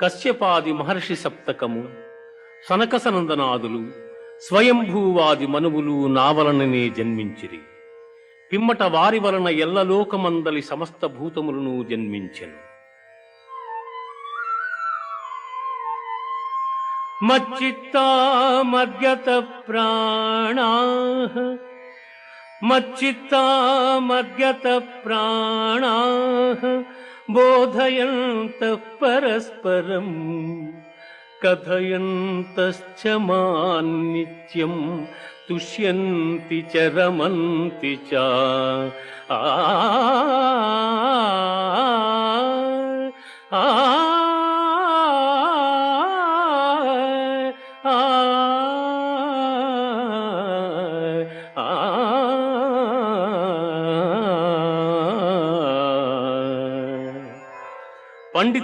కశ్యపాది మహర్షి సప్తకము, సనకసనందనాదులు, స్వయంభూవాది మనువులు నా వలననే జన్మించిరి. పిమ్మట వారి వలన ఎల్లలోకమందలి సమస్త భూతములను జన్మించెను. మచ్చిత్తా మద్యత ప్రాణాః, మచ్చిత్తా మద్యత ప్రాణాః బోధయంతః పరస్పరం కథయంతశ్చ మాన్నిత్యం తుష్యంతి చ రమంతి చ. ఆ